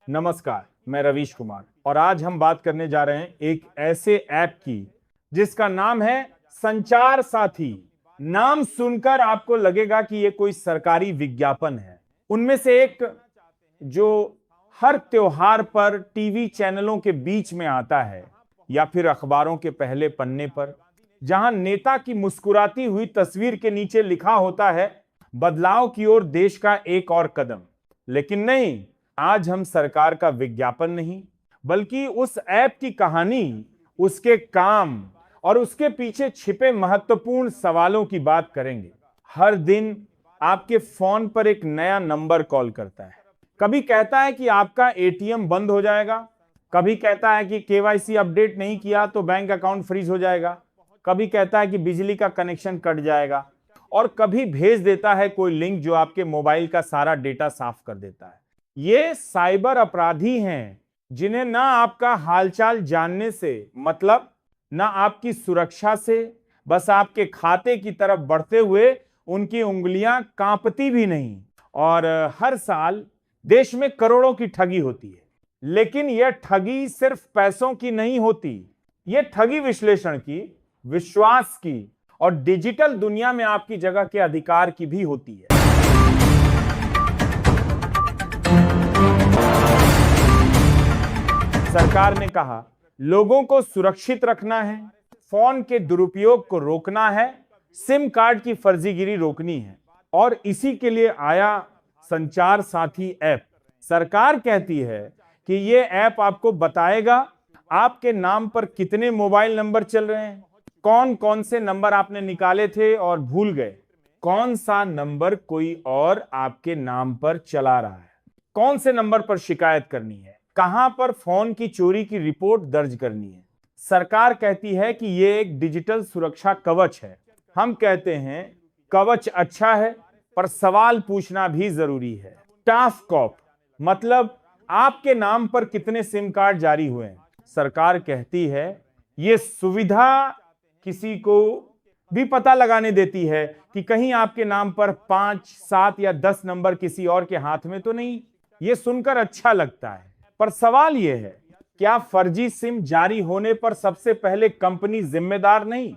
नमस्कार, मैं रवीश कुमार और आज हम बात करने जा रहे हैं एक ऐसे ऐप की जिसका नाम है संचार साथी। नाम सुनकर आपको लगेगा कि ये कोई सरकारी विज्ञापन है। उनमें से एक जो हर त्योहार पर टीवी चैनलों के बीच में आता है या फिर अखबारों के पहले पन्ने पर, जहां नेता की मुस्कुराती हुई तस्वीर के नीचे लिखा होता है बदलाव की ओर देश का एक और कदम। लेकिन नहीं, आज हम सरकार का विज्ञापन नहीं बल्कि उस ऐप की कहानी, उसके काम और उसके पीछे छिपे महत्वपूर्ण सवालों की बात करेंगे। हर दिन आपके फोन पर एक नया नंबर कॉल करता है। कभी कहता है कि आपका एटीएम बंद हो जाएगा, कभी कहता है कि केवाईसी अपडेट नहीं किया तो बैंक अकाउंट फ्रीज हो जाएगा, कभी कहता है कि बिजली का कनेक्शन कट जाएगा और कभी भेज देता है कोई लिंक जो आपके मोबाइल का सारा डेटा साफ कर देता है। ये साइबर अपराधी हैं जिन्हें ना आपका हालचाल जानने से मतलब, ना आपकी सुरक्षा से, बस आपके खाते की तरफ बढ़ते हुए उनकी उंगलियां कांपती भी नहीं। और हर साल देश में करोड़ों की ठगी होती है, लेकिन यह ठगी सिर्फ पैसों की नहीं होती। यह ठगी विश्लेषण की, विश्वास की और डिजिटल दुनिया में आपकी जगह के अधिकार की भी होती है। सरकार ने कहा लोगों को सुरक्षित रखना है, फोन के दुरुपयोग को रोकना है, सिम कार्ड की फर्जीगिरी रोकनी है और इसी के लिए आया संचार साथी ऐप। सरकार कहती है कि ये ऐप आपको बताएगा आपके नाम पर कितने मोबाइल नंबर चल रहे हैं, कौन कौन से नंबर आपने निकाले थे और भूल गए, कौन सा नंबर कोई और आपके नाम पर चला रहा है, कौन से नंबर पर शिकायत करनी है, कहां पर फोन की चोरी की रिपोर्ट दर्ज करनी है। सरकार कहती है कि यह एक डिजिटल सुरक्षा कवच है। हम कहते हैं कवच अच्छा है पर सवाल पूछना भी जरूरी है। टाफ कॉप मतलब आपके नाम पर कितने सिम कार्ड जारी हुए हैं। सरकार कहती है यह सुविधा किसी को भी पता लगाने देती है कि कहीं आपके नाम पर 5, 7 या 10 नंबर किसी और के हाथ में तो नहीं। यह सुनकर अच्छा लगता है, पर सवाल यह है, क्या फर्जी सिम जारी होने पर सबसे पहले कंपनी जिम्मेदार नहीं?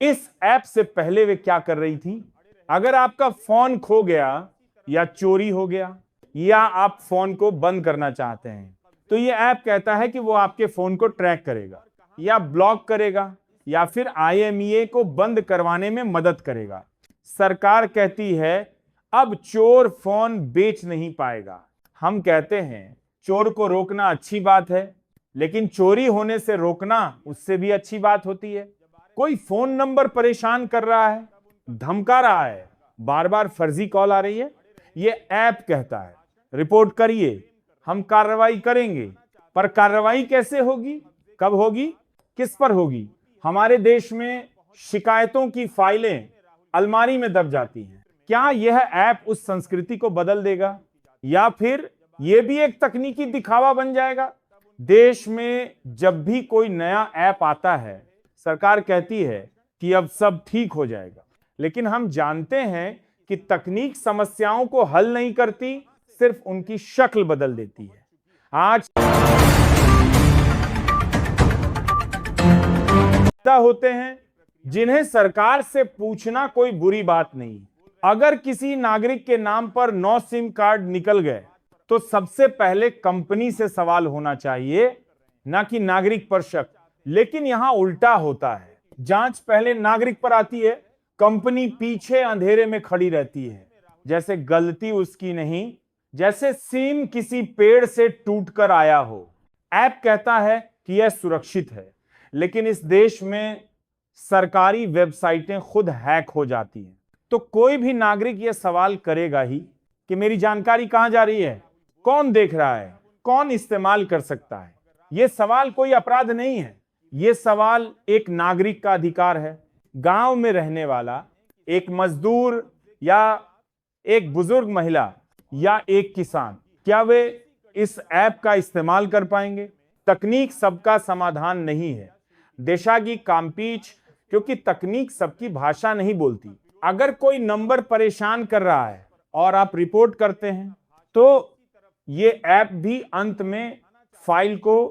इस ऐप से पहले वे क्या कर रही थी? अगर आपका फोन खो गया या चोरी हो गया या आप फोन को बंद करना चाहते हैं, तो यह ऐप कहता है कि वो आपके फोन को ट्रैक करेगा या ब्लॉक करेगा या फिर IMEI को बंद करवाने में मदद करेगा। सरकार कहती है अब चोर फोन बेच नहीं पाएगा। हम कहते हैं चोर को रोकना अच्छी बात है, लेकिन चोरी होने से रोकना उससे भी अच्छी बात होती है। कोई फोन नंबर परेशान कर रहा है, धमका रहा है, बार बार फर्जी कॉल आ रही है, ये ऐप कहता है रिपोर्ट करिए, हम कार्रवाई करेंगे। पर कार्रवाई कैसे होगी, कब होगी, किस पर होगी? हमारे देश में शिकायतों की फाइलें अलमारी में दब जाती हैं। क्या यह ऐप उस संस्कृति को बदल देगा या फिर यह भी एक तकनीकी दिखावा बन जाएगा? देश में जब भी कोई नया ऐप आता है, सरकार कहती है कि अब सब ठीक हो जाएगा, लेकिन हम जानते हैं कि तकनीक समस्याओं को हल नहीं करती, सिर्फ उनकी शक्ल बदल देती है। आज होते हैं जिन्हें सरकार से पूछना कोई बुरी बात नहीं। अगर किसी नागरिक के नाम पर 9 सिम कार्ड निकल गए तो सबसे पहले कंपनी से सवाल होना चाहिए, ना कि नागरिक पर शक। लेकिन यहां उल्टा होता है, जांच पहले नागरिक पर आती है, कंपनी पीछे अंधेरे में खड़ी रहती है, जैसे गलती उसकी नहीं, जैसे सिम किसी पेड़ से टूटकर आया हो। ऐप कहता है कि यह सुरक्षित है, लेकिन इस देश में सरकारी वेबसाइटें खुद हैक हो जाती हैं, तो कोई भी नागरिक यह सवाल करेगा ही कि मेरी जानकारी कहां जा रही है, कौन देख रहा है, कौन इस्तेमाल कर सकता है। यह सवाल कोई अपराध नहीं है, यह सवाल एक नागरिक का अधिकार है। गांव में रहने वाला एक मजदूर या एक बुजुर्ग महिला या एक किसान, क्या वे इस ऐप का इस्तेमाल कर पाएंगे? तकनीक सबका समाधान नहीं है। देशागी कामपीच, क्योंकि तकनीक सबकी भाषा नहीं बोलती। अगर कोई नंबर परेशान कर रहा है और आप रिपोर्ट करते हैं, तो ये ऐप भी अंत में फाइल को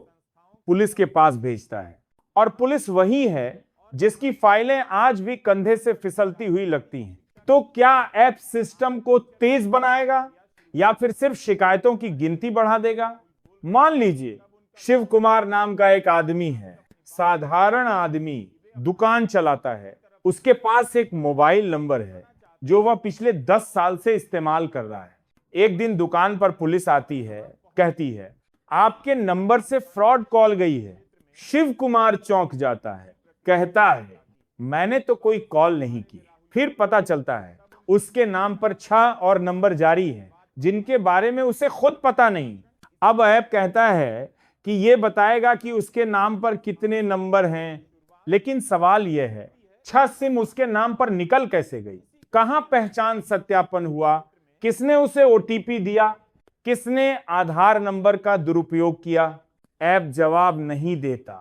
पुलिस के पास भेजता है, और पुलिस वही है जिसकी फाइलें आज भी कंधे से फिसलती हुई लगती हैं। तो क्या ऐप सिस्टम को तेज बनाएगा या फिर सिर्फ शिकायतों की गिनती बढ़ा देगा? मान लीजिए शिव कुमार नाम का एक आदमी है, साधारण आदमी, दुकान चलाता है, उसके पास एक मोबाइल नंबर है जो वह पिछले 10 साल से इस्तेमाल कर रहा है। एक दिन दुकान पर पुलिस आती है, कहती है आपके नंबर से फ्रॉड कॉल गई है। शिव कुमार चौंक जाता है, कहता है मैंने तो कोई कॉल नहीं की। फिर पता चलता है उसके नाम पर 6 और नंबर जारी हैं जिनके बारे में उसे खुद पता नहीं। अब ऐप कहता है कि यह बताएगा कि उसके नाम पर कितने नंबर हैं, लेकिन सवाल यह है 6 सिम उसके नाम पर निकल कैसे गई? कहां पहचान सत्यापन हुआ? किसने उसे ओटीपी दिया? किसने आधार नंबर का दुरुपयोग किया? ऐप जवाब नहीं देता,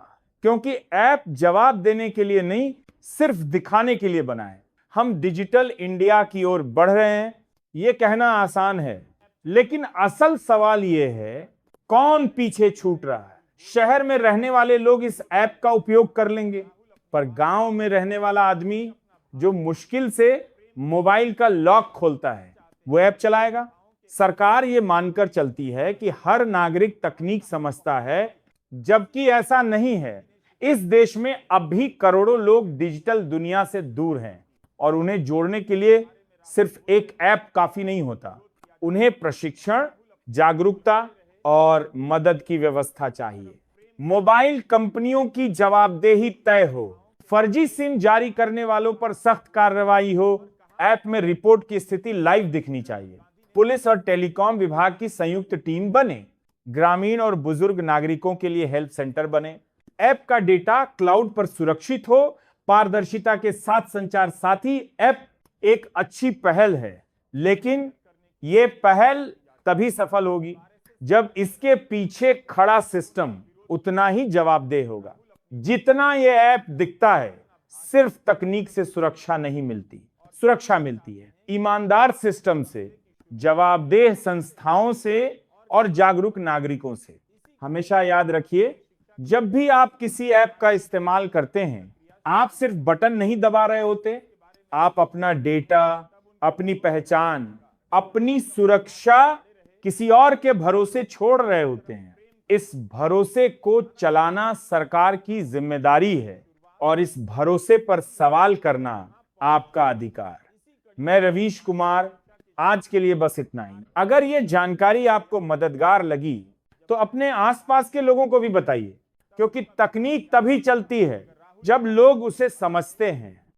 क्योंकि ऐप जवाब देने के लिए नहीं, सिर्फ दिखाने के लिए बना है। हम डिजिटल इंडिया की ओर बढ़ रहे हैं, यह कहना आसान है, लेकिन असल सवाल यह है कौन पीछे छूट रहा है? शहर में रहने वाले लोग इस ऐप का उपयोग कर लेंगे, पर गांव में रहने वाला आदमी जो मुश्किल से मोबाइल का लॉक खोलता है, वो ऐप चलाएगा? सरकार ये मानकर चलती है कि हर नागरिक तकनीक समझता है, जबकि ऐसा नहीं है। इस देश में अब भी करोड़ों लोग डिजिटल दुनिया से दूर हैं और उन्हें जोड़ने के लिए सिर्फ एक ऐप काफी नहीं होता। उन्हें प्रशिक्षण, जागरूकता और मदद की व्यवस्था चाहिए। मोबाइल कंपनियों की जवाबदेही तय हो, फर्जी सिम जारी करने वालों पर सख्त कार्रवाई हो, ऐप में रिपोर्ट की स्थिति लाइव दिखनी चाहिए। पुलिस और टेलीकॉम विभाग की संयुक्त टीम बने, ग्रामीण और बुजुर्ग नागरिकों के लिए हेल्प सेंटर बने, ऐप का डेटा क्लाउड पर सुरक्षित हो, पारदर्शिता के साथ संचार। साथ ही ऐप एक अच्छी पहल है, लेकिन यह पहल तभी सफल होगी जब इसके पीछे खड़ा सिस्टम उतना ही जवाबदेह होगा जितना यह ऐप दिखता है। सिर्फ तकनीक से सुरक्षा नहीं मिलती, सुरक्षा मिलती है ईमानदार सिस्टम से, जवाबदेह संस्थाओं से और जागरूक नागरिकों से। हमेशा याद रखिए, जब भी आप किसी ऐप का इस्तेमाल करते हैं, आप सिर्फ बटन नहीं दबा रहे होते, आप अपना डेटा, अपनी पहचान, अपनी सुरक्षा किसी और के भरोसे छोड़ रहे होते हैं। इस भरोसे को चलाना सरकार की जिम्मेदारी है और इस भरोसे पर सवाल करना आपका अधिकार। मैं रवीश कुमार, आज के लिए बस इतना ही। अगर ये जानकारी आपको मददगार लगी तो अपने आसपास के लोगों को भी बताइए, क्योंकि तकनीक तभी चलती है जब लोग उसे समझते हैं।